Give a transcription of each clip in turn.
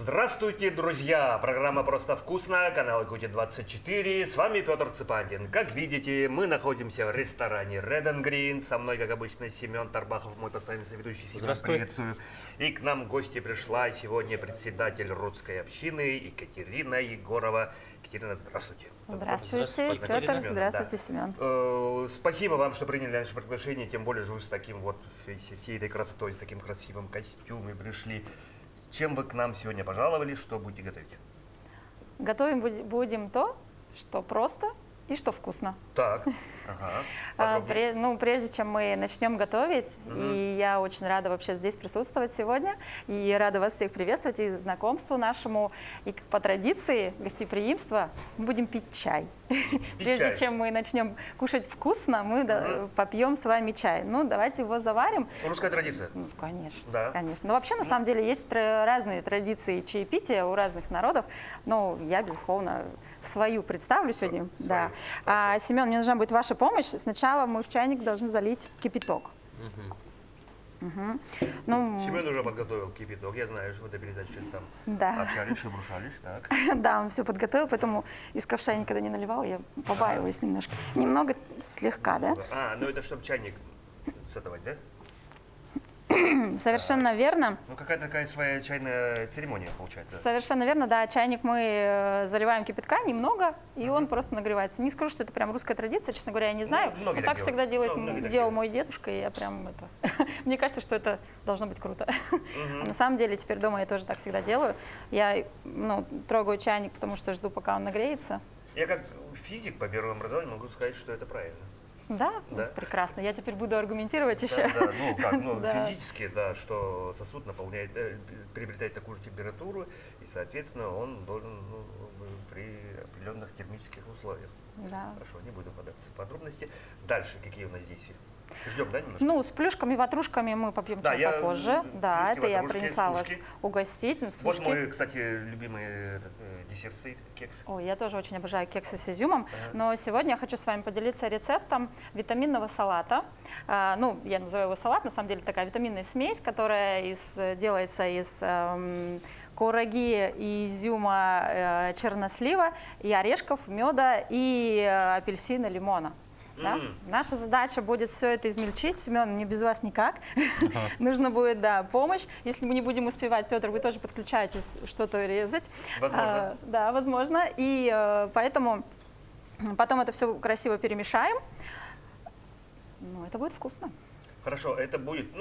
Здравствуйте, друзья! Программа «Просто вкусно», канал Якутия-24. С вами Петр Цыпандин. Как видите, мы находимся в ресторане Red and Green. Со мной, как обычно, Семен Тарбахов, мой постоянный соведущий. Семен, приветствую. И к нам в гости пришла сегодня председатель русской общины Екатерина Егорова. Екатерина, здравствуйте. Здравствуйте, Петр. Здравствуйте, Семен. Спасибо вам, что приняли наше приглашение, тем более же вы с таким вот всей этой красотой, с таким красивым костюмом пришли. Чем вы к нам сегодня пожаловали, что будете готовить? Готовим будем то, что просто и что вкусно. Так, ага. Прежде чем мы начнем готовить, и я очень рада вообще здесь присутствовать сегодня, и рада вас всех приветствовать и знакомству нашему. И по традиции гостеприимства мы будем пить чай. Прежде чем мы начнем кушать вкусно, мы попьем с вами чай. Ну, давайте его заварим. Русская традиция. Ну, конечно, да. конечно. Но вообще, на самом деле, есть разные традиции чаепития у разных народов. Но я, безусловно, свою представлю сегодня. Да. Семен, мне нужна будет ваша помощь. Сначала мы в чайник должны залить кипяток. Семен уже подготовил кипяток. Я знаю, что в этой передаче что-то там общались, шебрушались. Так. Да, он все подготовил, поэтому из ковша я никогда не наливала, я побаиваюсь немножко. Немного, слегка, да? Ну это чтобы чайник сотовать, да? Совершенно верно. Ну какая-то такая своя чайная церемония получается. Совершенно верно, да. Чайник мы заливаем кипятка немного, и он просто нагревается. Не скажу, что это прям русская традиция, честно говоря, я не знаю. Но так всегда делал мой дедушка, и я прям это... Мне кажется, что это должно быть круто. На самом деле, теперь дома я тоже так всегда делаю. Я трогаю чайник, потому что жду, пока он нагреется. Я как физик по первому образованию могу сказать, что это правильно. Да? Прекрасно. Я теперь буду аргументировать еще. Физически, да, что сосуд наполняет, приобретает такую же температуру, и, соответственно, он должен при определенных термических условиях. Да. Хорошо, не буду вдаваться в подробности. Дальше какие у нас здесь? Ждем, да, немножко? С плюшками, ватрушками мы попьем чай попозже. Да, это я принесла вас угостить. Вот мой, кстати, любимый десерт стоит, кекс. Ой, я тоже очень обожаю кексы с изюмом. Но сегодня я хочу с вами поделиться рецептом витаминного салата. Я называю его салат, на самом деле такая витаминная смесь, которая делается из кураги, изюма, чернослива, и орешков, меда, и апельсина, лимона. Да? Наша задача будет все это измельчить. Семен, мне без вас никак. Нужно будет, помощь. Если мы не будем успевать, Петр, вы тоже подключаетесь что-то резать. Возможно. Да, возможно. И поэтому потом это все красиво перемешаем. Это будет вкусно. Хорошо, это будет,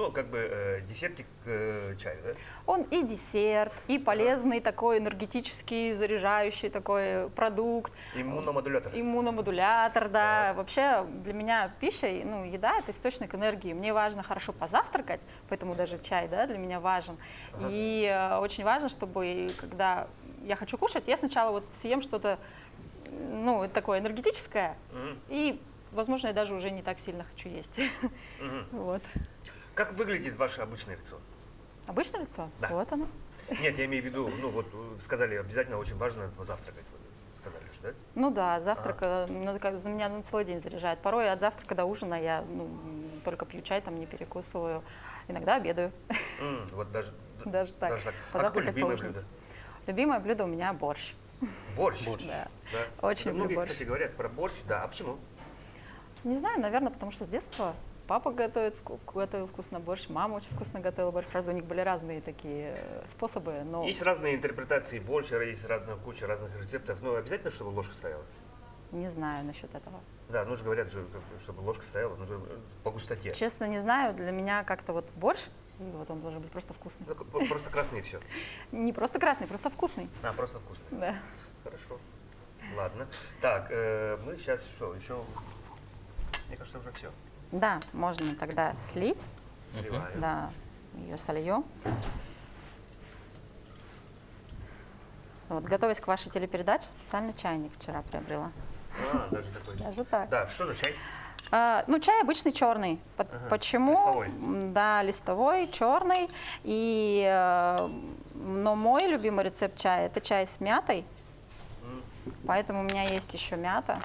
десертик к чаю, да? Он и десерт, и полезный такой энергетический, заряжающий такой продукт. Иммуномодулятор. Иммуномодулятор, да. Вообще для меня пища, еда – это источник энергии. Мне важно хорошо позавтракать, поэтому даже чай, для меня важен. И очень важно, чтобы, когда я хочу кушать, я сначала съем что-то, такое энергетическое, и возможно, я даже уже не так сильно хочу есть. Вот. Как выглядит ваше обычное лицо? Обычное лицо? Да. Вот оно. Нет, я имею в виду, сказали, обязательно очень важно позавтракать. Сказали же, да? Да, завтрак за меня на целый день заряжает. Порой от завтрака до ужина я только пью чай, не перекусываю. Иногда обедаю. Вот даже так. Позавтракать любимое блюдо? Любимое блюдо у меня борщ. Борщ? Да. Очень люблю борщ. Многие, кстати, говорят про борщ. Да, а почему? Не знаю, наверное, потому что с детства папа готовил вкусно борщ, мама очень вкусно готовила борщ. Правда, у них были разные такие способы, но... Есть разные интерпретации борща, есть куча разных рецептов. Но обязательно, чтобы ложка стояла? Не знаю насчет этого. Да, же говорят, чтобы ложка стояла по густоте. Честно, не знаю. Для меня как-то борщ, он должен быть просто вкусный. Просто красный и все? Не просто красный, просто вкусный. Просто вкусный. Да. Хорошо. Ладно. Так, мы сейчас что, еще... Мне кажется, уже все. Да, можно тогда слить. Наливаем. Да, ее сольем. Готовясь к вашей телепередаче, специальный чайник вчера приобрела. Даже такой. Даже так. Да, что за чай? Чай обычный черный. Почему? Листовой. Да, листовой, черный. Но мой любимый рецепт чая – это чай с мятой. Поэтому у меня есть еще мята.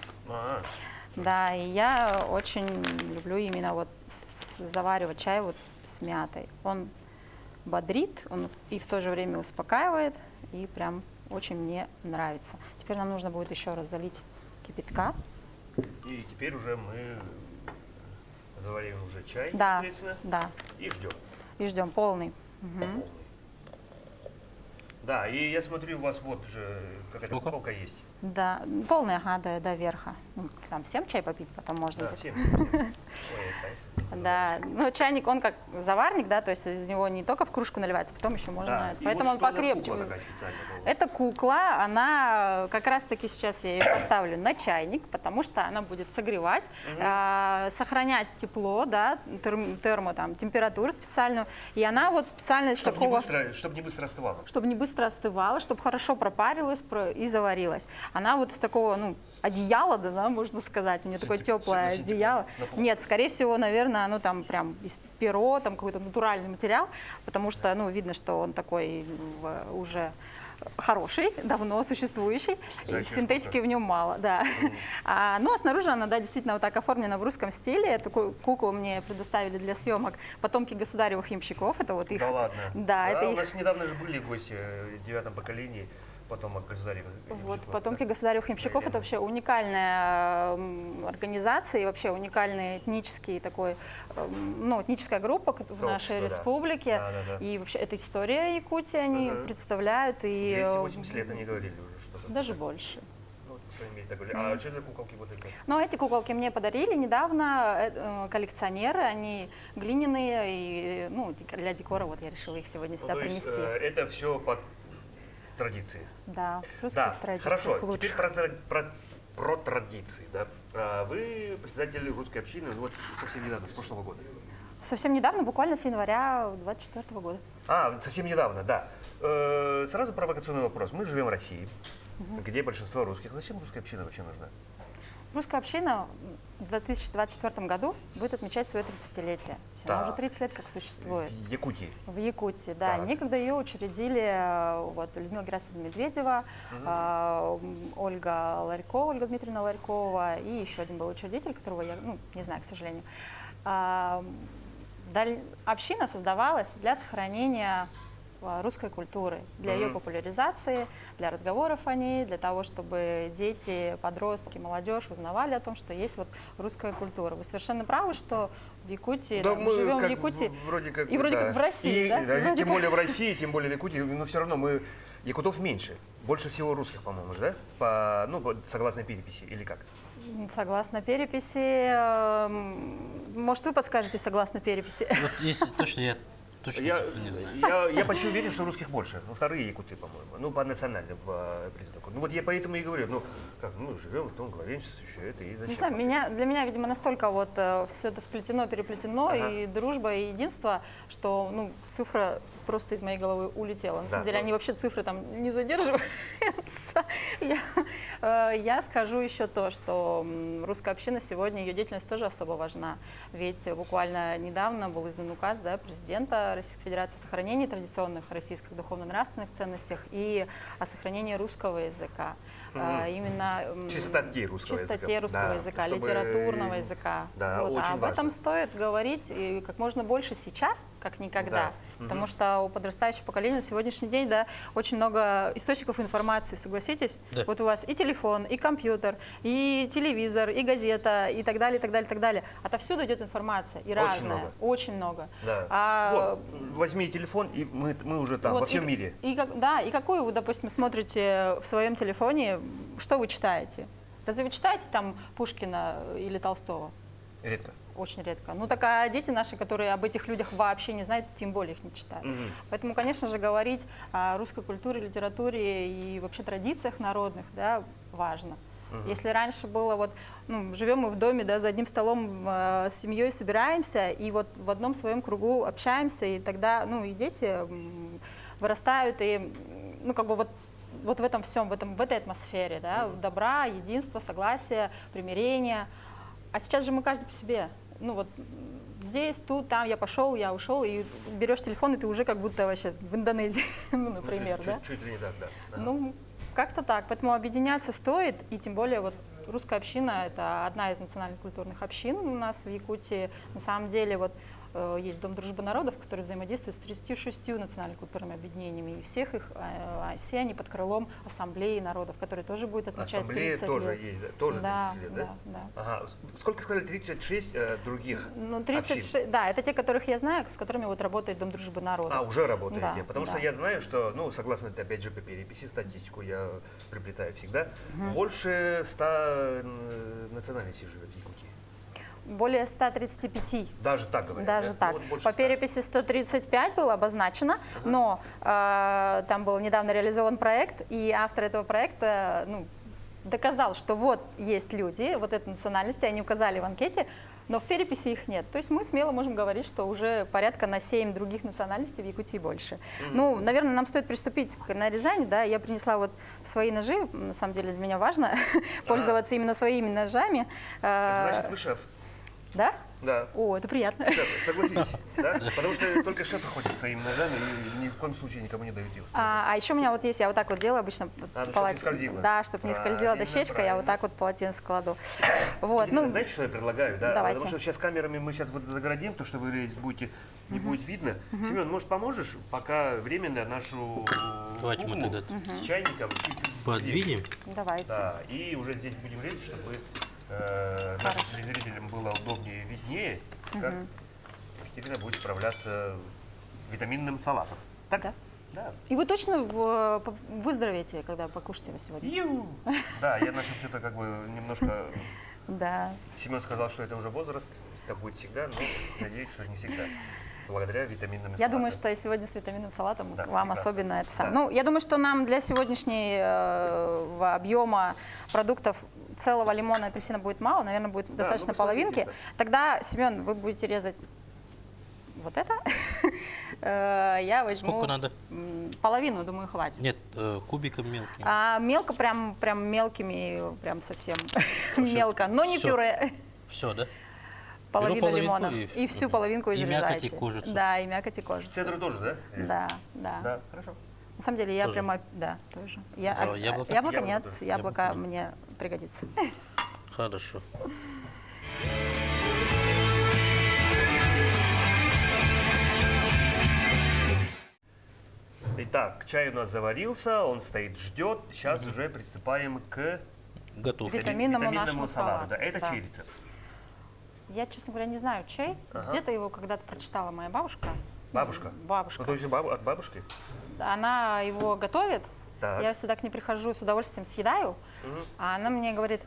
Да, и я очень люблю именно заваривать чай с мятой. Он бодрит, он и в то же время успокаивает, и прям очень мне нравится. Теперь нам нужно будет еще раз залить кипятка. И теперь уже мы заварим уже чай, Да, соответственно, да. и ждем. И ждем полный. Мгм. Полный. Да, и я смотрю, у вас вот же какая-то Сколько? полка есть. Да, полный, ага, до верха. Ну, там всем чай попить потом можно Да, будет. всем. Ой, останется. Да, ну чайник, он как заварник, да, то есть из него не только в кружку наливается, потом еще можно, Да, и поэтому вот он что за покрепче. кукла такая специальная была? Эта кукла, она как раз-таки сейчас я ее поставлю на чайник, потому что она будет согревать, сохранять тепло, да, термо, там, температуру специальную, и она вот специально из Чтобы такого... не быстро остывало. Чтобы не быстро остывала, чтобы хорошо пропарилась и заварилась. Она вот из такого, ну, одеяла, да, можно сказать. У нее такое теплое сантиметров одеяло. на пол. Нет, скорее всего, наверное, оно там прям из перо, там какой-то натуральный материал, потому что, ну, видно, что он такой уже хороший, давно существующий, и Зачем? синтетики в нем мало, да. Ну, а снаружи она, да, действительно вот так оформлена в русском стиле. Эту куклу мне предоставили для съемок потомки государевых ямщиков. Это вот их... Да ладно. Да, это у их... нас недавно же были гости в 9-м поколении, потомок государевых. Вот, ямщиков, потомки да. государевых ямщиков — это вообще уникальная организация и вообще уникальный этнический такой, ну, этническая группа в нашей да. республике. Да, да, да. И вообще это история Якутии они представляют. И 280 лет они говорили уже что-то. даже больше. Ну, по крайней мере, так говорили. А что за куколки вот эти? Но эти куколки мне подарили недавно коллекционеры, они глиняные, и ну, для декора вот я решила их сегодня сюда Ну, то есть, принести. это все по традиции. Да, в русских Да, традициях хорошо. лучше. Теперь про традиции. Да. Вы председатель русской общины вот совсем недавно, с прошлого года. Совсем недавно, буквально с января 24 года. Совсем недавно, да. Сразу провокационный вопрос. Мы живем в России, где большинство русских. Зачем русская община вообще нужна? Русская община в 2024 году будет отмечать свое 30-летие. То есть она Так. уже 30 лет как существует. В Якутии. В Якутии, да. Так. Некогда ее учредили вот, Людмила Герасимовна Медведева, Ольга Дмитриевна Ларькова и еще один был учредитель, которого я не знаю, к сожалению. Община создавалась для сохранения русской культуры, для ее популяризации, для разговоров о ней, для того, чтобы дети, подростки, молодежь узнавали о том, что есть вот русская культура. Вы совершенно правы, что в Якутии, Да, мы живем в как Якутии, вроде как, и вроде да. как в России, И, да? да, Вроде тем как. более в России, тем более в Якутии, но все равно мы якутов меньше. Больше всего русских, по-моему, да? Согласно переписи, или как? Согласно переписи, может, вы подскажете согласно переписи? Вот если точно, я точно не знаю. Я почти уверен, что русских больше. Ну, вторые якуты, по-моему. Ну, по национальным признаку. Ну, вот я поэтому и говорю, живем в том главенчестве, еще это, и зачем? Не знаю, для меня, видимо, настолько вот все это сплетено, переплетено, Ага. и дружба, и единство, что цифра просто из моей головы улетела. На самом деле, они вообще цифры там не задерживаются. Я скажу еще то, что русская община сегодня, ее деятельность тоже особо важна. Ведь буквально недавно был издан указ, да, президента Российской Федерации о сохранении традиционных российских духовно-нравственных ценностей и о сохранении русского языка. Именно Чистоте русского языка. языка, Чтобы- литературного языка. Да, Вот. очень Об важно. этом стоит говорить и как можно больше сейчас, как никогда. Да. Потому что у подрастающего поколения на сегодняшний день, да, очень много источников информации, согласитесь? Да. Вот у вас и телефон, и компьютер, и телевизор, и газета, и так далее, и так далее, и так далее. Отовсюду идет информация, и разная, много. очень много. Да. Вот, возьми телефон, и мы уже там, Вот, во всем мире. И какую вы, допустим, смотрите в своем телефоне, что вы читаете? Разве вы читаете там Пушкина или Толстого? Редко. Очень редко. А дети наши, которые об этих людях вообще не знают, тем более их не читают. Поэтому, конечно же, говорить о русской культуре, литературе и вообще традициях народных, да, важно. Если раньше было живем мы в доме, да, за одним столом с семьей собираемся и вот в одном своем кругу общаемся, и тогда, и дети вырастают и, вот в этом всем, в этой атмосфере, да, добра, единства, согласия, примирения. А сейчас же мы каждый по себе. Здесь, тут, там, я пошел, я ушел, и берешь телефон, и ты уже как будто вообще в Индонезии, например, да? Чуть ли не так, да. Как-то так. Поэтому объединяться стоит, и тем более русская община — это одна из национальных культурных общин у нас в Якутии. На самом деле, есть Дом дружбы народов, который взаимодействует с 36 национально-культурными объединениями. И всех их, все они под крылом Ассамблеи народов, которые тоже будет отмечать Ассамблея 30 тоже лет. есть, да? Тоже 30 лет, да? Да. Ага. Сколько сказали? 36 других Ну, 36, общин? да, это те, которых я знаю, с которыми вот работает Дом дружбы народов. А, уже работаете? Да, Потому что да. я знаю, что, ну, согласно, опять же, по переписи, статистику я приплетаю всегда, больше 100 национальностей живет в Якутии. Более 135. Даже так говорят? Даже да? так. Ну, вот больше По 100. переписи 135 было обозначено, но там был недавно реализован проект, и автор этого проекта доказал, что вот есть люди, вот этой национальности, они указали в анкете, но в переписи их нет. То есть мы смело можем говорить, что уже порядка на 7 других национальностей в Якутии больше. Ну, наверное, нам стоит приступить к нарезанию. Да? Я принесла вот свои ножи. На самом деле для меня важно пользоваться именно своими ножами. Значит, вы шеф. Да? Да. О, это приятно. Шеф, согласитесь, да? Потому что только шефы ходят своими ножами и ни в коем случае никому не дают их. А еще у меня вот есть, я вот так вот делаю обычно. Чтобы не скользило. Да, чтобы не скользила дощечка, я вот так вот полотенце кладу. Вот, Знаете, что я предлагаю? Да? Давайте. Потому что сейчас камерами мы сейчас вот загородим, то, что вы будете, не будет видно. Семен, может, поможешь, пока временно нашу Давайте мы кухню тогда с чайником подвинем. Давайте. Да, и уже здесь будем резать, чтобы нашим зрителям было удобнее и виднее, как Екатерина будет справляться витаминным салатом. Так? Да. Да. И вы точно выздоровеете, когда покушаете его сегодня? Да, я начал что-то как бы немножко... Да. Семен сказал, что это уже возраст, так будет всегда, но надеюсь, что не всегда. Благодаря витаминным салатам. Я думаю, что и сегодня с витаминным салатом Да, вам прекрасно. особенно это самое. Да. Ну, я думаю, что нам для сегодняшнего объема продуктов целого лимона и апельсина будет мало, наверное, будет достаточно ну, половинки. посмотрите, Тогда, Семен, вы будете резать вот это. Я возьму Сколько надо? половину, думаю, хватит. Нет, кубиком мелким. А мелко, прям мелкими, прям совсем мелко, но не Всё. пюре. Все, да? Половину половинку лимона. и И всю всё. половинку И изрезайте. мякоть, и кожицу. Да, и мякоть, и кожицу. Цедру тоже, да? Да, да. Да, хорошо. На самом деле я Тоже? прямо, да, тоже. А яблоко? Яблоко нет, Яблоко тоже. яблоко Яблоко нет. мне пригодится. Хорошо. Итак, чай у нас заварился, он стоит, ждет. Сейчас уже приступаем к Готов. Витаминному нашему салату. салату. Да, это Да. чей рецепт? Я, честно говоря, не знаю чай. Ага. Где-то его когда-то прочитала моя бабушка. Бабушка? Бабушка. Ну, то есть от бабушки? Она его готовит. Так. Я всегда к ней прихожу, с удовольствием съедаю. А она мне говорит,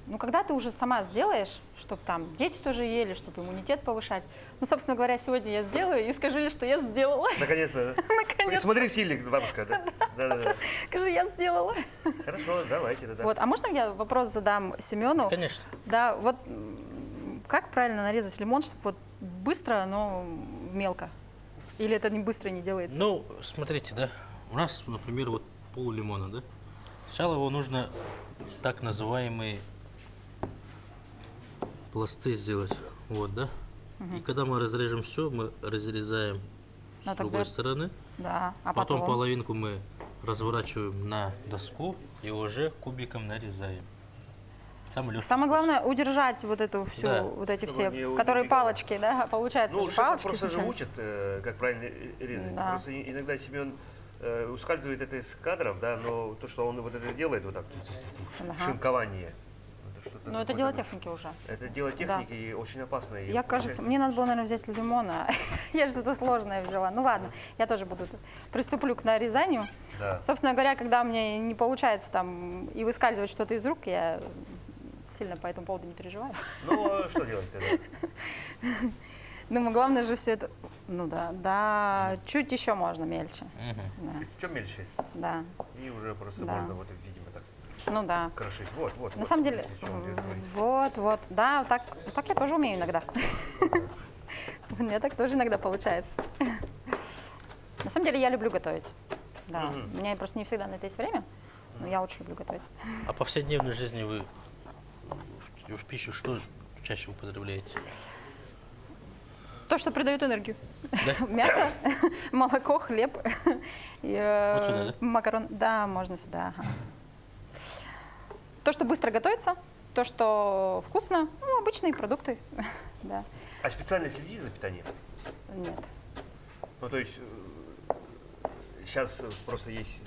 ну когда ты уже сама сделаешь, чтобы там дети тоже ели, чтобы иммунитет повышать. Ну, собственно говоря, сегодня я сделаю и скажу ей, что я сделала. Наконец-то. да? Наконец-то. Смотри в телек, бабушка, да? Да. Скажи, я сделала. Хорошо, давайте тогда. Вот, а можно я вопрос задам Семену? Конечно. Да, вот как правильно нарезать лимон, чтобы вот быстро, но мелко? Или это не быстро не делается? Ну, смотрите, да. У нас, например, вот пол лимона, да. Сначала его нужно так называемые пласты сделать. Вот, да. И когда мы разрежем все, мы разрезаем Ну, с другой тогда- стороны. Да, а Потом потом? половинку мы разворачиваем на доску и уже кубиком нарезаем. Самый легкий Самое способ. главное удержать вот эту всю, Да. вот эти Чтобы все, не которые убегало. палочки, да, получается Ну, же шефы палочки просто же сначала. учат, как правильно резать. Да. Просто иногда Семен ускальзывает это из кадров, да, но то, что он вот это делает, вот так, Ага. шинкование. что-то Но это такое дело там. техники уже. Это дело техники и очень опасно. И Я, кажется, мне надо было, наверное, взять лимона. Я что-то сложное взяла. Ну ладно, я тоже приступлю к нарезанию. Да. Собственно говоря, когда мне не получается там и выскальзывать что-то из рук, я сильно по этому поводу не переживаю. Ну, а что делать тогда? Думаю, главное же все это... Ну да, чуть еще можно мельче. Да, Чем мельче? да. И уже просто Да. можно вот, видимо, так Ну да. крошить. Вот. На самом деле, вот, да, так я тоже умею иногда. У меня так тоже иногда получается. На самом деле я люблю готовить. Да. У меня просто не всегда на это есть время, но я очень люблю готовить. А в повседневной жизни вы в пищу что чаще употребляете? То, что придает энергию. Да? Мясо, молоко, хлеб, и, Вот сюда, да? макарон. Да, можно сюда. Ага. То, что быстро готовится, то, что вкусно, ну, обычные продукты. Да. А специально следите за питанием? Нет. Ну, то есть сейчас просто есть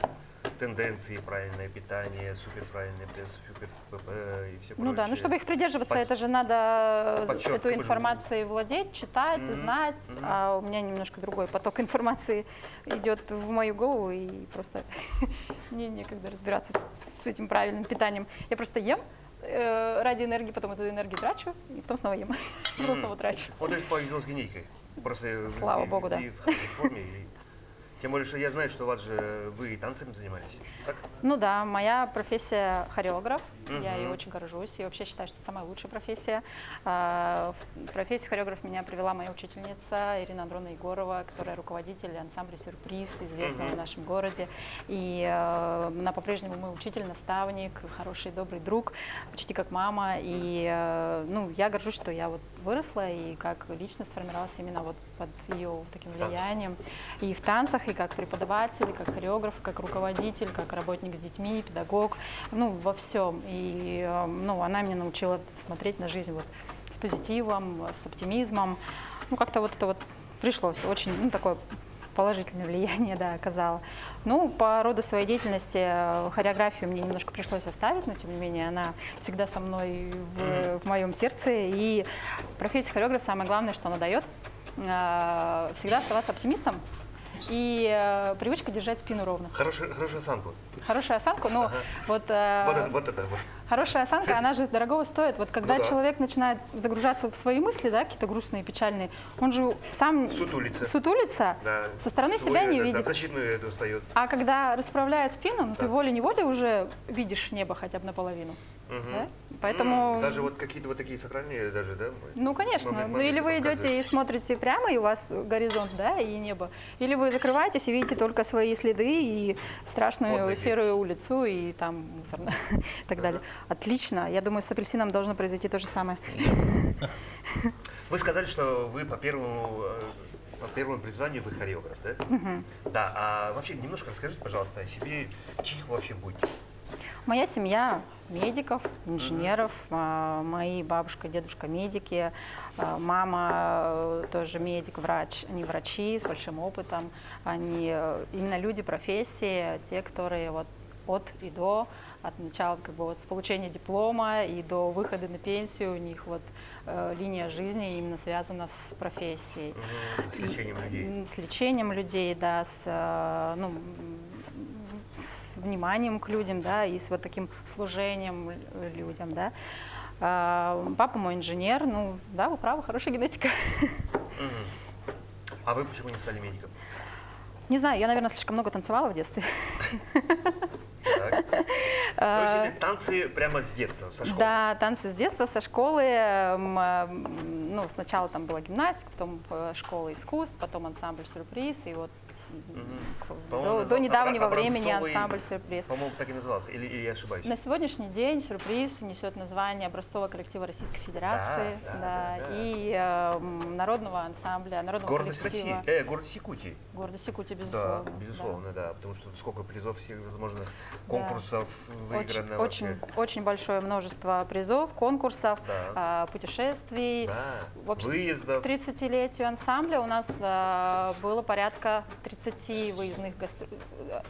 тенденции, правильное питание, суперправильный пресс, супер ПП и все Ну да, ну прочее. чтобы их придерживаться, Под- это же надо подчеркивать. эту информацией владеть, читать, Мгм, знать, мгм. а у меня немножко другой поток информации идет в мою голову, и просто мне некогда разбираться с этим правильным питанием. Я просто ем ради энергии, потом эту энергию трачу, и потом снова ем, потом снова трачу. Вот это повезло с генетикой. Просто Слава богу, да. в хорошей форме. Тем более, что я знаю, что у вас же вы и танцами занимались. Так? Ну да, моя профессия хореограф, я ей Мгм. очень горжусь и вообще считаю, что это самая лучшая профессия. В профессию хореограф меня привела моя учительница Ирина Андроновна Егорова, которая руководитель ансамбля «Сюрприз», известного в нашем городе. И она по-прежнему мой учитель, наставник, хороший, добрый друг, почти как мама. И ну, я горжусь, что я вот выросла и как личность сформировалась именно вот под ее таким танцах. влиянием. И в танцах, и как преподаватель, и как хореограф, и как руководитель, как работник с детьми, педагог, ну, во всем. И ну, она меня научила смотреть на жизнь вот с позитивом, с оптимизмом. Ну, как-то вот это вот пришлось. Очень, ну, такое положительное влияние, да, оказала. Ну, по роду своей деятельности хореографию мне немножко пришлось оставить, но тем не менее она всегда со мной в моем сердце. И профессия хореографа, самое главное, что она дает, всегда оставаться оптимистом и привычка держать спину ровно. Хорошую осанку. Хорошая осанка, но Ага. вот, Вот это. Вот. хорошая осанка, она же дорогого стоит. Вот когда Ну да. человек начинает загружаться в свои мысли, да, какие-то грустные, печальные, он же сам Сутулится. Да. со стороны Свой, себя не да, видит. Да, защитную эту встает. А когда расправляет спину, ну, ты Да. волей-неволей уже видишь небо хотя бы наполовину. Мгм. Да? Поэтому, Даже вот какие-то вот такие сакральные даже, да? ну, конечно. Момент- Ну, или вы моменты идете показывают. и смотрите прямо, и у вас горизонт, да, и небо. Или вы закрываетесь и видите только свои следы и страшную Под ноги. серую улицу, и там мусорно, и так далее. Отлично. Я думаю, с апельсином должно произойти то же самое. Вы сказали, что вы по первому призванию вы хореограф, да? Да, а вообще немножко расскажите, пожалуйста, о себе, чьих вы вообще будете? Моя семья медиков, инженеров, мои бабушка, дедушка медики, мама тоже медик, врач. Они врачи с большим опытом, они именно люди профессии, те, которые вот от и до, от начала как бы вот с получения диплома и до выхода на пенсию у них вот линия жизни именно связана с профессией. С лечением людей. С лечением людей, да, ну, с вниманием к людям, да, и с вот таким служением людям, да. Папа мой инженер, ну, да, вы правы, хорошая генетика. А вы почему не стали медиком? Не знаю, я, наверное, слишком много танцевала в детстве. Так. То есть это танцы прямо с детства, со школы? Да, танцы с детства, со школы. Ну, сначала там была гимнастика, потом школа искусств, потом ансамбль «Сюрприз», и вот По-моему, до недавнего назывался времени образцовый- ансамбль «Сюрприз». По-моему, так и назывался, или я ошибаюсь? На сегодняшний день «Сюрприз» несет название образцового коллектива Российской Федерации, Да. и народного ансамбля, народного Гордость коллектива. России, гордость Якутии. Гордость Якутии, Да, безусловно. безусловно, да. Потому что сколько призов всех возможных конкурсов выиграно Очень, вообще. очень большое множество призов, конкурсов, Да. путешествий. Да, В общем, выездов. К 30-летию ансамбля у нас было порядка 30 выездных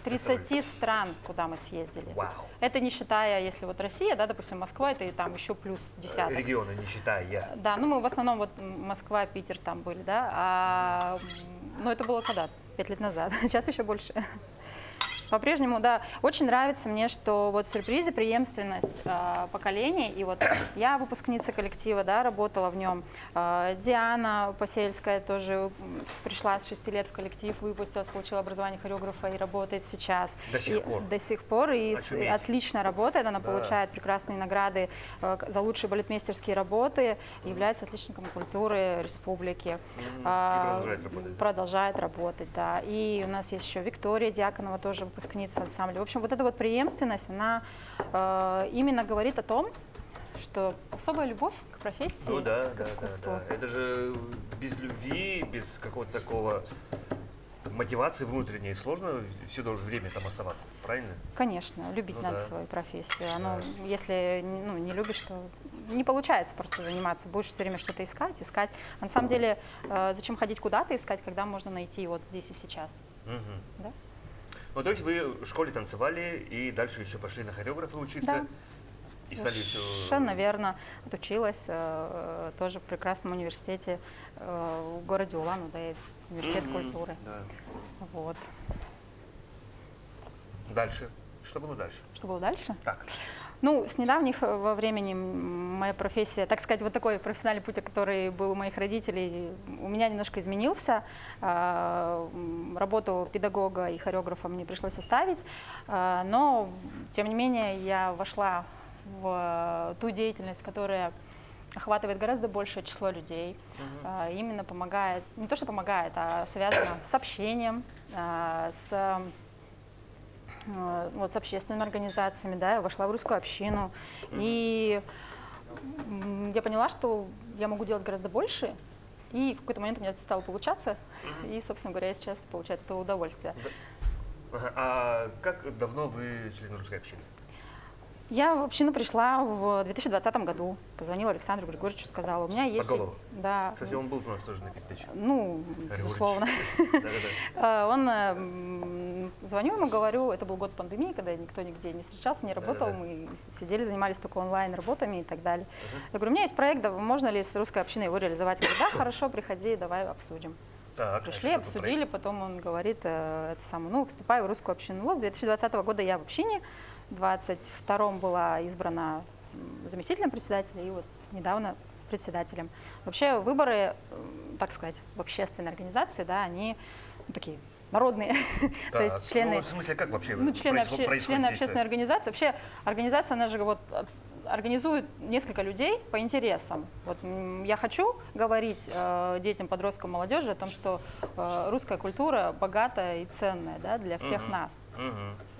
30 стран, куда мы съездили. Вау. Это не считая, если вот Россия, да, допустим, Москва, это и там еще плюс десяток. Регионы, не считая. Да, ну мы в основном вот Москва, Питер там были, да, но это было когда? 5 лет назад, сейчас еще больше. По-прежнему, да, очень нравится мне, что вот в «Сюрпризе» преемственность поколений, и вот я выпускница коллектива, да, работала в нем, Диана Посельская тоже пришла с 6 лет в коллектив, выпустилась, получила образование хореографа и работает сейчас. До сих И пор. До сих пор, и Очуметь. отлично работает, она Да. получает прекрасные награды за лучшие балетмейстерские работы, является отличником культуры республики. И продолжает работать. Продолжает работать, да. И у нас есть еще Виктория Дьяконова, тоже выпускница ансамбля. В общем, вот эта вот преемственность, она именно говорит о том, что особая любовь к профессии, Ну да, к да, искусству. да. Это же без любви, без какого-то такого мотивации внутренней сложно все должно время там оставаться, правильно? Конечно, любить Ну надо да. свою профессию. Оно, если ну, не любишь, то не получается просто заниматься. Будешь все время что-то искать. А на самом деле, зачем ходить куда-то искать, когда можно найти вот здесь и сейчас? Да? Ну, то есть вы в школе танцевали и дальше еще пошли на хореографа учиться? Да. И стали Совершенно верно. Отучилась тоже в прекрасном университете в городе Улан-Удэ, есть университет культуры. Да. Вот. Дальше. Что было дальше? Что было дальше? Так. Ну, с недавних во времени моя профессия, так сказать, вот такой профессиональный путь, который был у моих родителей, у меня немножко изменился. Работу педагога и хореографа мне пришлось оставить, но, тем не менее, я вошла в ту деятельность, которая охватывает гораздо большее число людей, именно помогает, не то что помогает, а связана с общением, с общественными организациями, да, я вошла в русскую общину, и я поняла, что я могу делать гораздо больше, и в какой-то момент у меня это стало получаться, и, собственно говоря, я сейчас получаю от этого удовольствие. А как давно вы член русской общины? Я в общину пришла в 2020 году. Позвонила Александру Григорьевичу, сказала, у меня есть... Голову? Да. Кстати, он был у нас тоже на передаче. Ну, безусловно. Он, звоню ему, говорю, это был год пандемии, когда никто нигде не встречался, не работал, мы сидели, занимались только онлайн-работами и так далее. Я говорю, у меня есть проект, можно ли с русской общиной его реализовать? Я говорю, да, хорошо, приходи, давай обсудим. Так, пришли, обсудили, потом он говорит, вступаю в русскую общину. Вот с 2020 года я в общине, в 2022 была избрана заместителем председателя и вот недавно председателем. Вообще выборы, так сказать, в общественной организации, да, они такие народные. То есть члены... Ну, в смысле, как вообще члены общественной организации. Вообще организация, она же вот организует несколько людей по интересам. Вот я хочу говорить детям, подросткам, молодежи о том, что русская культура богатая и ценная, да, для всех нас.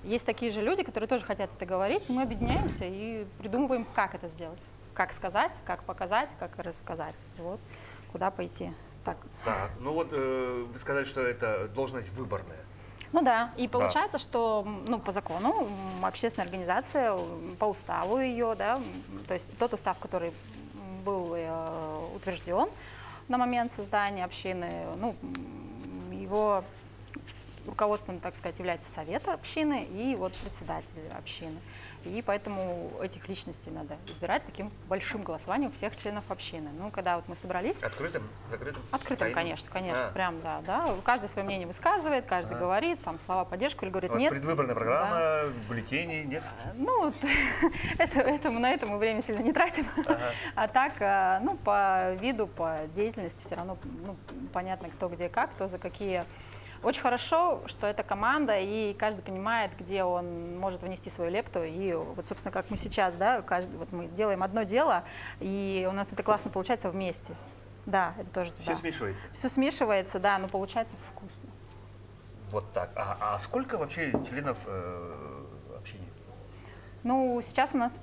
Есть такие же люди, которые тоже хотят это говорить, и мы объединяемся и придумываем, как это сделать. Как сказать, как показать, как рассказать. Вот, куда пойти. Так. Так, ну вот вы сказали, что это должность выборная. Ну да, и получается, что по закону общественная организация, по уставу ее, да, то есть тот устав, который был утвержден на момент создания общины, его руководством, так сказать, является совет общины и вот председатель общины. И поэтому этих личностей надо избирать таким большим голосованием всех членов общины. Ну, когда вот мы собрались... Открытым? Закрытым? Открытым, конечно, прям, да. Каждый свое мнение высказывает, каждый говорит, сам слова поддержку или говорит нет. Предвыборная программа, бюллетени, нет? Ну, на это мы время сильно не тратим. А так, по виду, по деятельности все равно понятно, кто где как, кто за какие... Очень хорошо, что это команда, и каждый понимает, где он может внести свою лепту. И вот, собственно, как мы сейчас, да, мы делаем одно дело, и у нас это классно получается вместе. Да, это тоже Все смешивается? Все смешивается, да, но получается вкусно. Вот так. А сколько вообще членов общины? Ну, сейчас у нас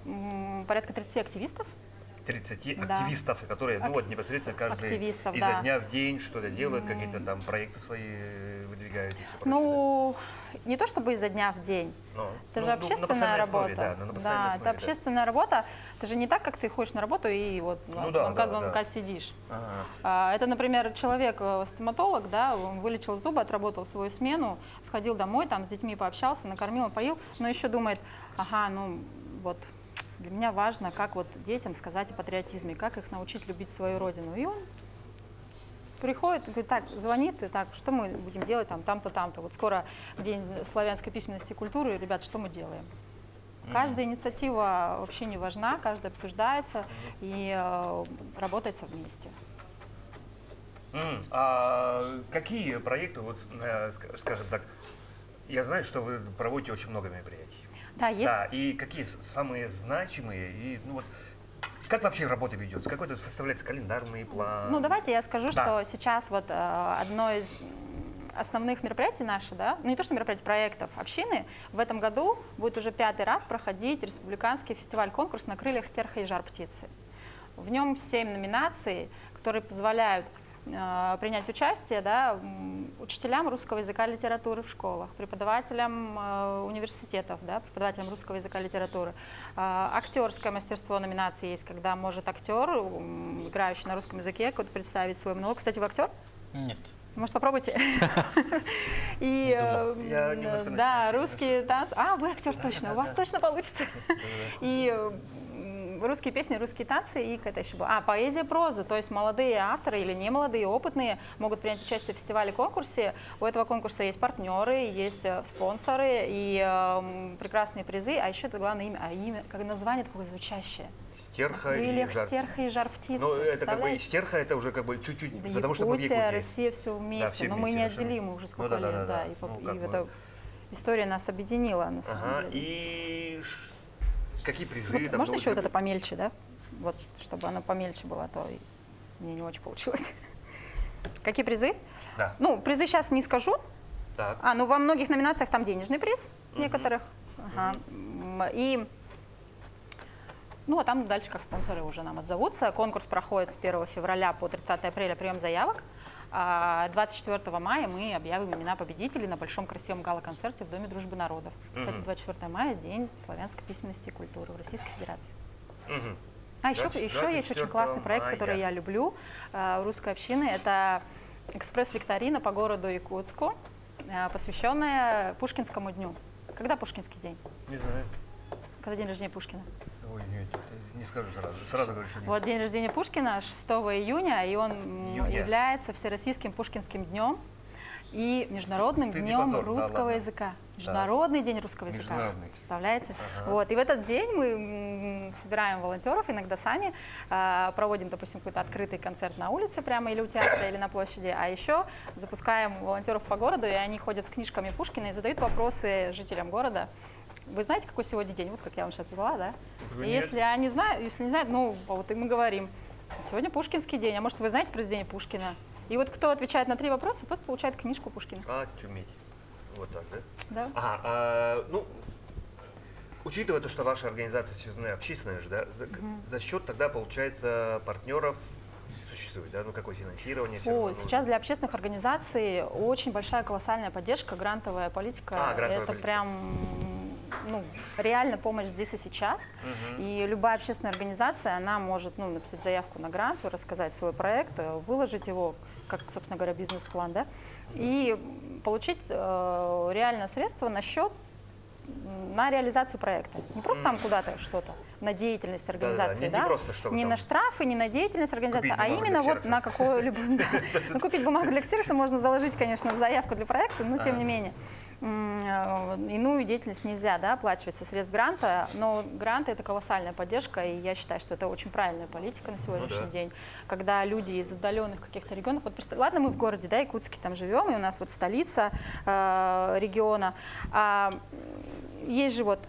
порядка 30 активистов. 30 активистов, которые непосредственно каждый изо дня в день что-то делают, какие-то там проекты свои выдвигают и все прочее. Не то чтобы изо дня в день. Это же общественная работа. Да, это общественная работа. Это же не так, как ты ходишь на работу и вот звонка сидишь. Это, например, человек, стоматолог, да, он вылечил зубы, отработал свою смену, сходил домой, там с детьми пообщался, накормил, напоил, но еще думает, для меня важно, как вот детям сказать о патриотизме, как их научить любить свою родину. И он приходит и говорит, так, звонит, и так, что мы будем делать там-то, там-то. Вот скоро День славянской письменности и культуры, ребят, что мы делаем? Каждая инициатива вообще не важна, каждая обсуждается и работается вместе. А какие проекты, скажем так, я знаю, что вы проводите очень много мероприятий. Да, есть. Да, и какие самые значимые, и как вообще работа ведется? Какой-то составляется календарный план? Давайте я скажу, что сейчас вот одно из основных мероприятий наших, да, не то что мероприятий, проектов общины, в этом году будет уже 5-й раз проходить республиканский фестиваль-конкурс «На крыльях стерха и жар птицы». В нем 7 номинаций, которые позволяют принять участие, да, учителям русского языка и литературы в школах, преподавателям университетов, да, преподавателям русского языка и литературы. Актерское мастерство номинации есть, когда может актер, играющий на русском языке, представить свой монолог. Кстати, вы актер? Нет. Может, попробуйте? И Я немножко да, начинаю русские танцы. А, вы актер точно, у вас точно получится. И русские песни, русские танцы и какая-то еще была. Поэзия, проза. То есть молодые авторы или не молодые, опытные могут принять участие в фестивале, конкурсе. У этого конкурса есть партнеры, есть спонсоры и прекрасные призы. А еще это главное имя. А имя, как название такое звучащее. Стерха В крыльях и жар. стерха и жар птицы. Ну, это как бы стерха, это уже как бы чуть-чуть, Да, потому что мы в Якутия, Якутии. Россия, все вместе. все Но мы вместе, не совершенно. отделимы уже сколько Ну, лет. Да, Ну, и как эта бы. история нас объединила, на самом Ага, деле. и какие призы? Вот там, можно ну, еще вот это помельче, да? Вот, чтобы оно помельче было, а то мне не очень получилось. Какие призы? Да. Ну, призы сейчас не скажу. Так. Ну, во многих номинациях там денежный приз, некоторых. Ага. И, ну, а там дальше как спонсоры уже нам отзовутся. Конкурс проходит с 1 февраля по 30 апреля, прием заявок. 24 мая мы объявим имена победителей на большом красивом гала-концерте в Доме дружбы народов. Кстати, 24 мая – День славянской письменности и культуры в Российской Федерации. Еще есть очень классный проект, который я люблю, русской общины. Это экспресс-викторина по городу Якутску, посвященная Пушкинскому дню. Когда Пушкинский день? Не знаю. Когда день рождения Пушкина? Ой, нет, не скажу сразу. Сразу говорю, что нет. Вот день рождения Пушкина 6 июня, и он является Всероссийским Пушкинским днем и Международным Стыд и днем позор, да, русского ладно. языка. Международный день русского языка. Международный. Представляете? Ага. Вот. И в этот день мы собираем волонтеров, иногда сами проводим, допустим, какой-то открытый концерт на улице прямо или у театра, или на площади, а еще запускаем волонтеров по городу, и они ходят с книжками Пушкина и задают вопросы жителям города. Вы знаете, какой сегодня день? Вот как я вам сейчас задала, да? И если они не знают, ну, вот и мы говорим, сегодня Пушкинский день, а может, вы знаете произведение Пушкина? И вот кто отвечает на 3 вопроса, тот получает книжку Пушкина. Чуметь. Вот так, да? Да. Ага, ну, учитывая то, что ваша организация все-таки общественная же, да, за счет тогда, получается, партнеров существует, да? Ну, какое финансирование? Все равно Сейчас для общественных организаций очень большая колоссальная поддержка, грантовая политика. Грантовая Это политика. прям реально помощь здесь и сейчас. И любая общественная организация, она может написать заявку на грант, рассказать свой проект, выложить его, как, собственно говоря, бизнес-план, да, и получить реальное средство на счет, на реализацию проекта. Не просто там куда-то что-то, на деятельность организации, Не просто, чтобы не там на штрафы, не на деятельность организации, купить а бумагу именно для вот ксерокса. на какую-либо... Ну, купить бумагу для ксерокса можно заложить, конечно, в заявку для проекта, но тем не менее. Иную деятельность нельзя, да, оплачивать со средств гранта, но гранты — это колоссальная поддержка, и я считаю, что это очень правильная политика на сегодняшний день, когда люди из отдаленных каких-то регионов, вот ладно, мы в городе, да, Якутске там живем, и у нас вот столица региона, есть же вот,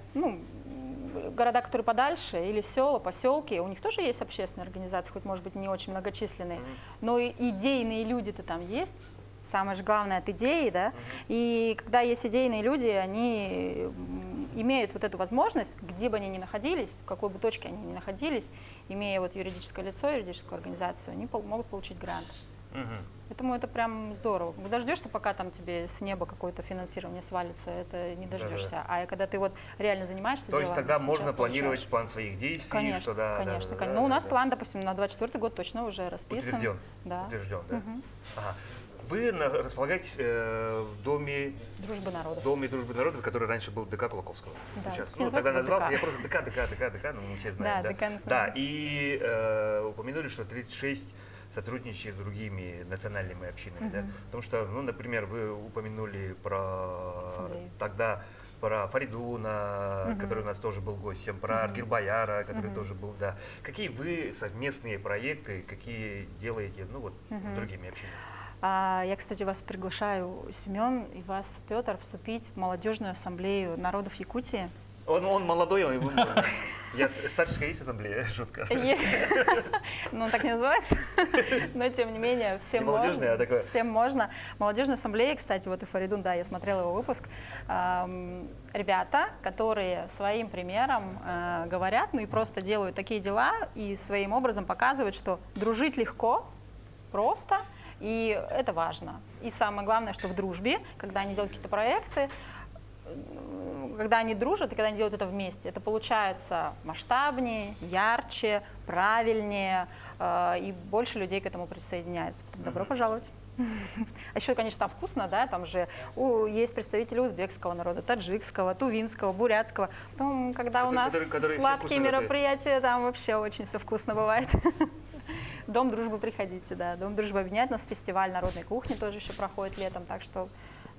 города, которые подальше, или села, поселки, у них тоже есть общественные организации, хоть, может быть, не очень многочисленные, но и идейные люди-то там есть. Самое же главное от идеи, да. И когда есть идейные люди, они имеют вот эту возможность, где бы они ни находились, в какой бы точке они ни находились, имея вот юридическое лицо, юридическую организацию, они могут получить грант. Поэтому это прям здорово. Не дождешься, пока там тебе с неба какое-то финансирование свалится, это не дождешься. А когда ты вот реально занимаешься То есть делом, тогда сейчас можно получаешь. планировать план своих действий, Конечно, что да, конечно, да, конечно. да, Ну, у нас да. план, допустим, на 24 год точно уже расписан. Утвержден. Да. Утвержден, да. Ага. Вы располагаетесь в доме Дружбы народов. Дружбы народов, который раньше был ДК Кулаковского. Да, Сейчас. теперь Тогда называется назывался, я ДК. просто ДК, ну мы все знаем. Да, ДК называется. Да, и упомянули, что 36 сотрудничаете с другими национальными общинами, да? Потому что, ну, например, вы упомянули про Ассамблею. тогда про Фаридуна, который у нас тоже был гостем, про Аргирбаяра, который тоже был, да. Какие вы совместные проекты, какие делаете, ну вот, с другими общинами? Я, кстати, вас приглашаю, Семен, и вас, Петр, вступить в молодежную ассамблею народов Якутии. Он молодой, его можно. Старческая есть ассамблея, шутка. Ну, так не называется, но тем не менее, всем Не молодежная, а можно. такое. Всем можно. Молодежная ассамблея, кстати, вот и Фаридун, да, я смотрела его выпуск. Ребята, которые своим примером говорят, ну и просто делают такие дела, и своим образом показывают, что дружить легко, просто, И это важно. И самое главное, что в дружбе, когда они делают какие-то проекты, когда они дружат и когда они делают это вместе, это получается масштабнее, ярче, правильнее, и больше людей к этому присоединяются. Добро пожаловать. А еще, конечно, там вкусно, да, там же есть представители узбекского народа, таджикского, тувинского, бурятского. Потом, когда у нас которые сладкие мероприятия, там вообще очень все вкусно бывает. Дом дружбы приходите, да, Дом дружбы объединяет. У нас фестиваль народной кухни тоже еще проходит летом, так что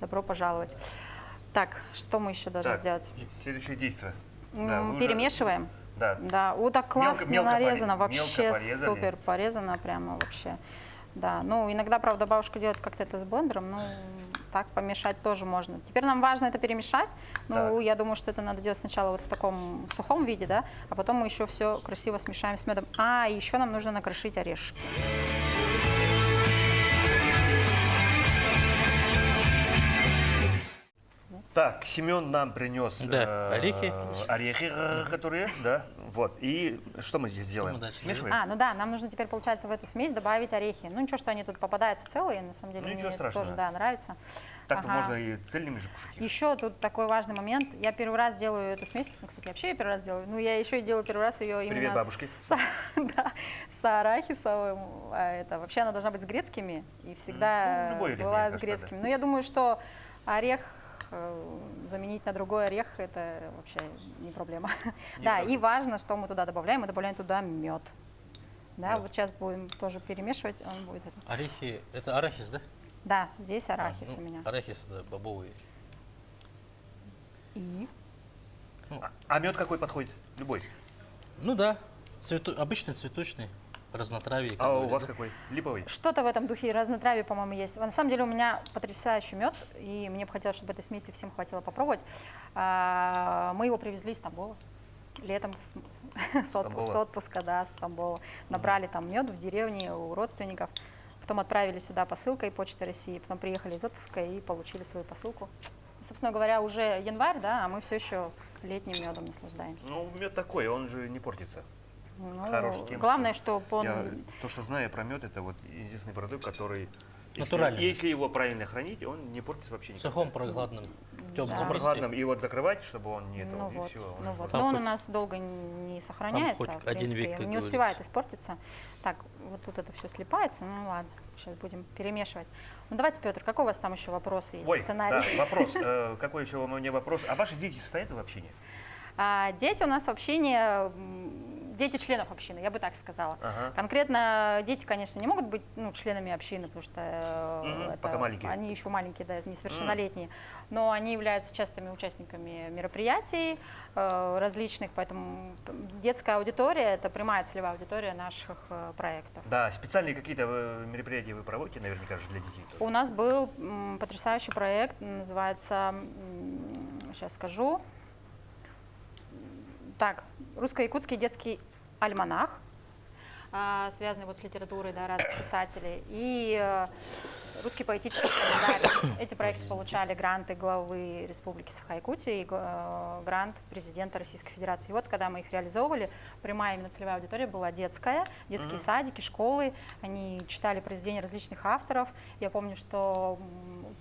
добро пожаловать. Так, что мы еще должны сделать? Следующее действие. Да, перемешиваем. Да. Да, вот так классно Мелко нарезано, мелко вообще порезали. супер порезано, прямо вообще. Да, ну иногда, правда, бабушка делает как-то это с блендером, ну так помешать тоже можно. Теперь нам важно это перемешать. Ну, Так. я думаю, что это надо делать сначала вот в таком сухом виде, да, а потом мы еще все красиво смешаем с медом. А, еще нам нужно накрошить орешки. Так, Семен нам принес Да, орехи. орехи, которые, да, вот. И что мы здесь делаем? мы дальше Смешиваем? А, ну да, нам нужно теперь, получается, в эту смесь добавить орехи. Ну ничего, что они тут попадаются целые, на самом деле, Ну, мне ничего это страшного. тоже, да, нравится. Так Ага. можно и цельными же кушать. их. Еще тут такой важный момент. Я первый раз делаю эту смесь. Ну, кстати, я вообще ее первый раз делаю. Ну, я еще и делаю первый раз ее именно бабушке. да, с арахисовым. Это вообще она должна быть с грецкими. И всегда Ну, любой орех, была мне с кажется, грецкими. Но я думаю, что орех заменить на другой орех — это вообще не проблема. Да, проблема. и важно, что мы туда добавляем. Мы добавляем туда мед. Да, Мед. вот сейчас будем тоже перемешивать. Он будет это. Орехи, это арахис, да? Да, здесь арахис у меня. Арахис это бобовый. И А мед какой подходит? Любой. Ну да, обычный цветочный, разнотравие. как А у говорят, вас да? какой? Липовый? что-то в этом духе, разнотравие, по-моему, есть. На самом деле у меня потрясающий мед, и мне бы хотелось, чтобы этой смеси всем хватило попробовать. Мы его привезли из Тамбова летом с отпуска, да, с Тамбова. Набрали там мед в деревне у родственников, потом отправили сюда посылкой Почты России, потом приехали из отпуска и получили свою посылку. Собственно говоря, уже январь, да, а мы все еще летним медом наслаждаемся. Ну, мед такой, он же не портится. Ну, хорош тем, главное, чтобы он... То, что знаю про мед, это вот единственный продукт, который... Натуральный. Если его правильно хранить, он не портится вообще В никогда. сухом прохладном теплом Да. Прохладным, и вот закрывать, чтобы он не... Ну и вот, всё, ну он вот. Там Но он у хоть- нас долго не сохраняется, хоть в один принципе, век, как не успевает говорится. испортиться. Так, вот тут это все слипается, ну ладно, сейчас будем перемешивать. Ну давайте, Петр, какой у вас там еще вопросы есть? Ой, Сценарий? да, вопрос. Какой еще у меня вопрос? А ваши дети состоят в общине? Дети у нас в общине, дети членов общины, я бы так сказала. Ага. Конкретно дети, конечно, не могут быть членами общины, потому что пока маленькие. они еще маленькие, да, несовершеннолетние, но они являются частыми участниками мероприятий различных, поэтому детская аудитория — это прямая целевая аудитория наших проектов. Да, специальные какие-то мероприятия вы проводите, наверняка же, для детей тоже. У нас был потрясающий проект, называется, сейчас скажу, так, русско-якутский детский альманах, связанный вот с литературой, да, разных писателей, и русский поэтический календарь. Эти проекты получали гранты главы Республики Саха-Якутия и грант президента Российской Федерации. И вот когда мы их реализовывали, прямая именно целевая аудитория была детская, детские садики, школы, они читали произведения различных авторов. Я помню, что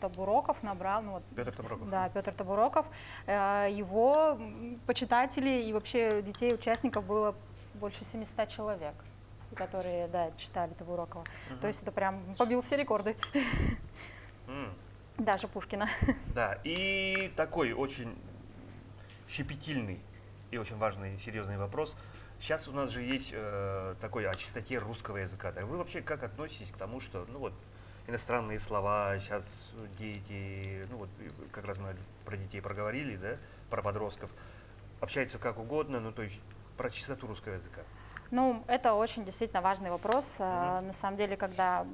Табуроков набрал, ну вот, Петр Табуроков. Да, Петр Табуроков, его почитателей и вообще детей, участников было больше 700 человек, которые, да, читали Табурокова. То есть это прям побил все рекорды. Даже Пушкина. Да, и такой очень щепетильный и очень важный, серьезный вопрос. Сейчас у нас же есть такой о чистоте русского языка. Так вы вообще как относитесь к тому, что, ну вот, иностранные слова, сейчас дети, ну вот, как раз мы про детей проговорили, да, про подростков, общаются как угодно, ну то есть про чистоту русского языка. Ну, это очень действительно важный вопрос. На самом деле, когда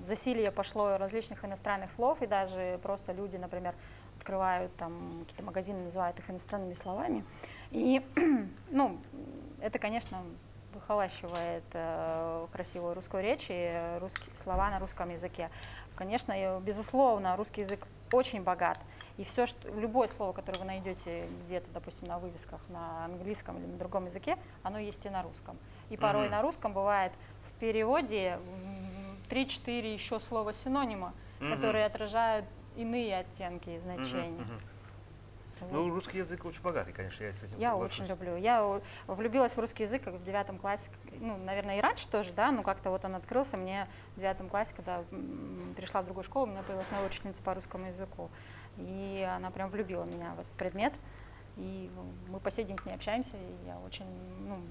засилье пошло различных иностранных слов, и даже просто люди, например, открывают там какие-то магазины, называют их иностранными словами. И, ну, это, конечно, выхолащивает красивую русскую речь и слова на русском языке. Конечно, и, безусловно, русский язык очень богат. И все, любое слово, которое вы найдете где-то, допустим, на вывесках на английском или на другом языке, оно есть и на русском. И порой на русском бывает в переводе 3-4 еще слова синонима, Мгм. которые отражают иные оттенки и значения. Мгм. Вот. Ну, русский язык очень богатый, конечно, я с этим Я соглашусь. очень люблю. Я влюбилась в русский язык как в 9 классе. Ну, наверное, и раньше тоже, да, но как-то вот он открылся мне в 9 классе, когда перешла в другую школу, у меня появилась новая учительница по русскому языку. И она прям влюбила меня в этот предмет. И мы по сей день с ней общаемся, и я очень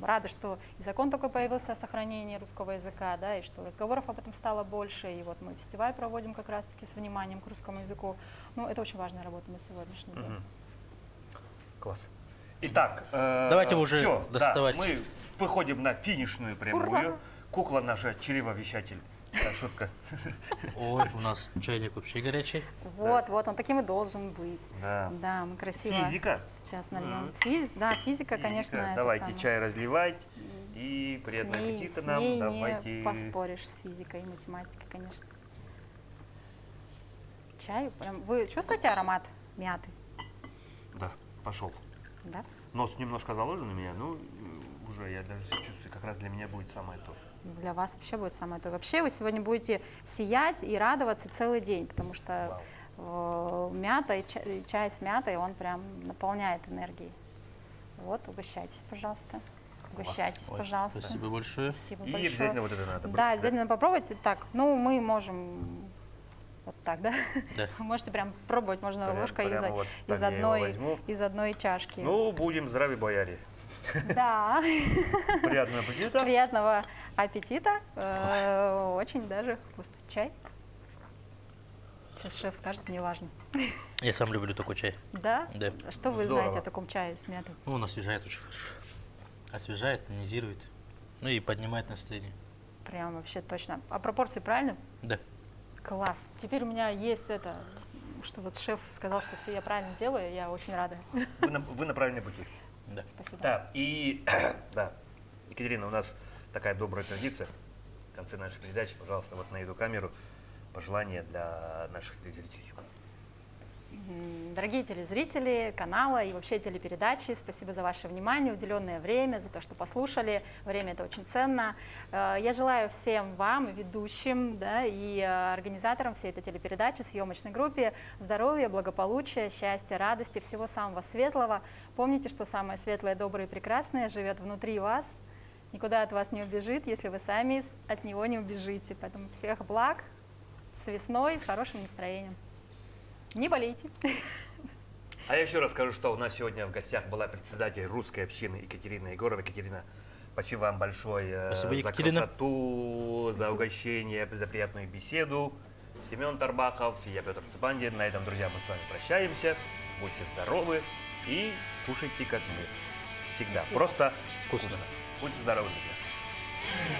рада, что и закон только появился о сохранении русского языка, да, и что разговоров об этом стало больше, и вот мы фестиваль проводим как раз-таки с вниманием к русскому языку. Ну, это очень важная работа на сегодняшний день. Мгм. Класс. Итак, Давайте уже всё, доставать. Да, мы выходим на финишную прямую. Ура! Кукла наша чревовещатель. Шутка. Ой, у нас чайник вообще горячий. Вот, он таким и должен быть. Да. Да, мы красиво Физика. сейчас нальем. Мгм. Да, физика, конечно, это Давайте самое. чай разливать. И приятного аппетита С нам. ней Давайте. не поспоришь с физикой и математикой, конечно. Чай, прям, вы чувствуете аромат мяты? Да, пошел. Да? Нос немножко заложен у меня, ну, уже я даже чувствую, как раз для меня будет самое то. Для вас вообще будет самое то. Вообще вы сегодня будете сиять и радоваться целый день, потому что мята и чай с мятой, он прям наполняет энергией. Вот, угощайтесь, пожалуйста. Угощайтесь, Ой, пожалуйста. спасибо большое. Спасибо И большое. обязательно вот это надо брать, Да, обязательно попробуйте. Так, ну мы можем вот так, да? Да. Можете прям пробовать, можно Прям- ложкой прямо вот так из я его одной, возьму. из одной чашки. Ну, будем здравы, бояре. Да, Приятного аппетита. приятного аппетита. Очень даже вкусно. Чай? Сейчас шеф скажет, мне важно. Я сам люблю такой чай. Да? Да. Что вы Здорово. знаете о таком чае с мятой? Ну, он освежает очень хорошо. Освежает, тонизирует. Ну и поднимает настроение. Прям вообще точно. А пропорции правильно? Да. Класс. Теперь у меня есть это, что вот шеф сказал, что все я правильно делаю, я очень рада. Вы на правильном пути. Да. Спасибо. Да, и да, Екатерина, у нас такая добрая традиция. В конце нашей передачи, пожалуйста, вот на эту камеру пожелания для наших зрителей. Дорогие телезрители канала и вообще телепередачи, спасибо за ваше внимание, уделенное время, за то, что послушали. Время это очень ценно. Я желаю всем вам, ведущим, да, и организаторам всей этой телепередачи, съемочной группе здоровья, благополучия, счастья, радости, всего самого светлого. Помните, что самое светлое, доброе и прекрасное живет внутри вас, никуда от вас не убежит, если вы сами от него не убежите. Поэтому всех благ, с весной, с хорошим настроением. Не болейте. А я еще раз скажу, что у нас сегодня в гостях была председатель русской общины Екатерина Егорова. Екатерина, спасибо вам большое Спасибо, за Екатерина. красоту, за Спасибо. угощение, за приятную беседу. Семен Тарбахов и я, Петр Цепандин. На этом, друзья, мы с вами прощаемся. Будьте здоровы и кушайте, как мы. Всегда. Спасибо. Просто Вкусно. вкусно. Будьте здоровы, друзья.